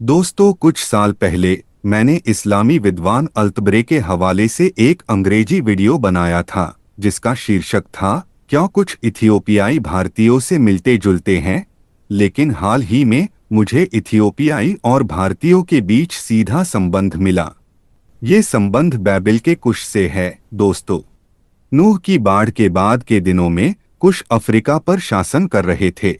दोस्तों, कुछ साल पहले मैंने इस्लामी विद्वान अल्तबरे के हवाले से एक अंग्रेजी वीडियो बनाया था जिसका शीर्षक था, क्या कुछ इथियोपियाई भारतीयों से मिलते जुलते हैं। लेकिन हाल ही में मुझे इथियोपियाई और भारतीयों के बीच सीधा संबंध मिला। ये संबंध बाबिल के कुश से है। दोस्तों, नूह की बाढ़ के बाद के दिनों में कुश अफ्रीका पर शासन कर रहे थे।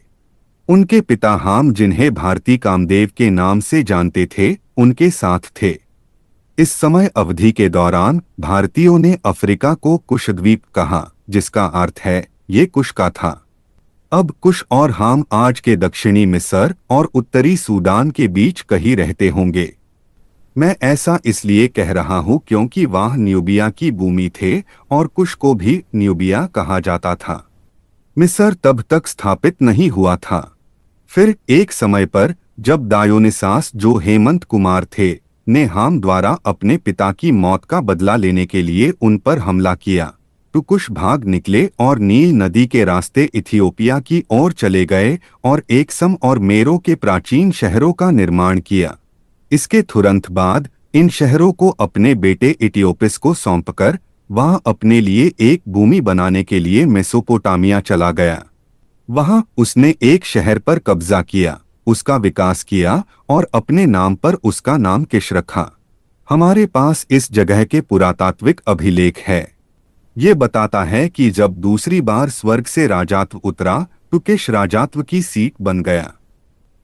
उनके पिता हाम, जिन्हें भारती कामदेव के नाम से जानते थे, उनके साथ थे। इस समय अवधि के दौरान भारतीयों ने अफ्रीका को कुशद्वीप कहा, जिसका अर्थ है ये कुश का था। अब कुश और हाम आज के दक्षिणी मिस्र और उत्तरी सूडान के बीच कहीं रहते होंगे। मैं ऐसा इसलिए कह रहा हूँ क्योंकि वह न्यूबिया की भूमि थे और कुश को भी न्यूबिया कहा जाता था। मिस्र तब तक स्थापित नहीं हुआ था। फिर एक समय पर जब दायोनिसास, जो हेमंत कुमार थे, ने हाम द्वारा अपने पिता की मौत का बदला लेने के लिए उन पर हमला किया, तो कुश भाग निकले और नील नदी के रास्ते इथियोपिया की ओर चले गए और एकसम और मेरो के प्राचीन शहरों का निर्माण किया। इसके तुरंत बाद इन शहरों को अपने बेटे इटियोपिस को सौंपकर वह अपने लिए एक भूमि बनाने के लिए मेसोपोटामिया चला गया। वहां उसने एक शहर पर कब्जा किया, उसका विकास किया और अपने नाम पर उसका नाम किश रखा। हमारे पास इस जगह के पुरातात्विक अभिलेख है। ये बताता है कि जब दूसरी बार स्वर्ग से राजात्व उतरा तो किश राजात्व की सीट बन गया।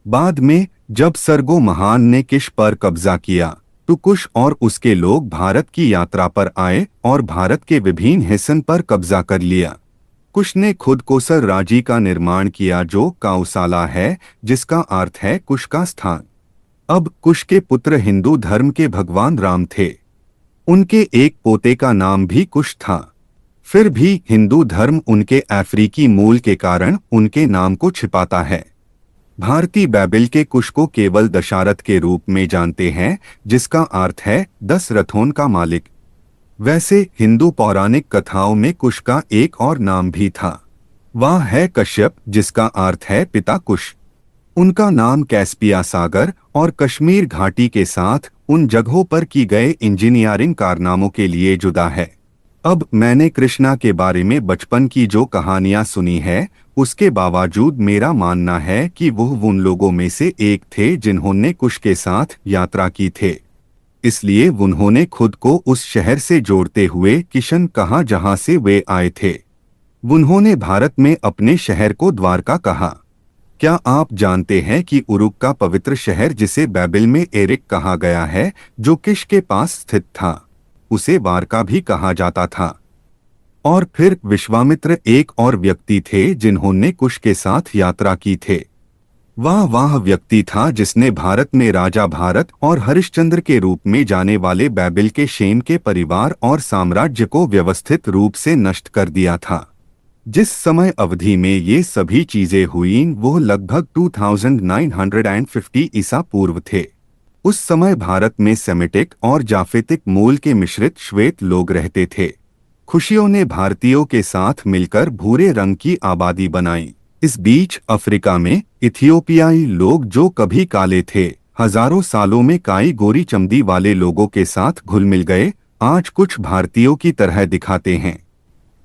बाद में जब सर्गो महान ने किश पर कब्जा किया तो कुश और उसके लोग भारत की यात्रा पर आए और भारत के विभिन्न हिस्सों पर कब्जा कर लिया। कुश ने खुद कोसर राज्य का निर्माण किया, जो काउसाला है, जिसका अर्थ है कुश का स्थान। अब कुश के पुत्र हिंदू धर्म के भगवान राम थे। उनके एक पोते का नाम भी कुश था। फिर भी हिंदू धर्म उनके अफ्रीकी मूल के कारण उनके नाम को छिपाता है। भारतीय बाबिल के कुश को केवल दशारथ के रूप में जानते हैं, जिसका अर्थ है 10 रथों का मालिक। वैसे हिंदू पौराणिक कथाओं में कुश का एक और नाम भी था। वह है कश्यप, जिसका अर्थ है पिता कुश। उनका नाम कैस्पिया सागर और कश्मीर घाटी के साथ उन जगहों पर की गए इंजीनियरिंग कारनामों के लिए जुदा है। अब मैंने कृष्णा के बारे में बचपन की जो कहानियां सुनी है, उसके बावजूद मेरा मानना है कि वह उन लोगों में से एक थे जिन्होंने कुश के साथ यात्रा की थे। इसलिए उन्होंने खुद को उस शहर से जोड़ते हुए किशन कहा जहां से वे आए थे। उन्होंने भारत में अपने शहर को द्वारका कहा। क्या आप जानते हैं कि उरुक का पवित्र शहर, जिसे बाबिल में एरिक कहा गया है, जो किश के पास स्थित था, उसे वारका भी कहा जाता था। और फिर विश्वामित्र एक और व्यक्ति थे जिन्होंने कुश के साथ यात्रा की थे। वह व्यक्ति था जिसने भारत में राजा भारत और हरिश्चंद्र के रूप में जाने वाले बाबिल के शेम के परिवार और साम्राज्य को व्यवस्थित रूप से नष्ट कर दिया था। जिस समय अवधि में ये सभी चीजें हुईं, वो लगभग 2950 ईसा पूर्व थे। उस समय भारत में सेमिटिक और जाफेतिक मूल के मिश्रित श्वेत लोग रहते थे। खुशियों ने भारतीयों के साथ मिलकर भूरे रंग की आबादी बनाई। इस बीच अफ्रीका में इथियोपियाई लोग, जो कभी काले थे, हजारों सालों में काई गोरी चमड़ी वाले लोगों के साथ घुल मिल गए, आज कुछ भारतीयों की तरह दिखाते हैं।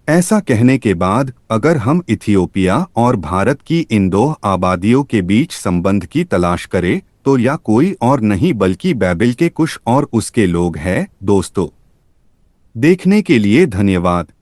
ऐसा कहने के बाद अगर हम इथियोपिया और भारत की इन दो आबादियों के बीच संबंध की तलाश करें तो यह कोई और नहीं बल्कि बाबिल के कुश और उसके लोग हैं। दोस्तों, देखने के लिए धन्यवाद।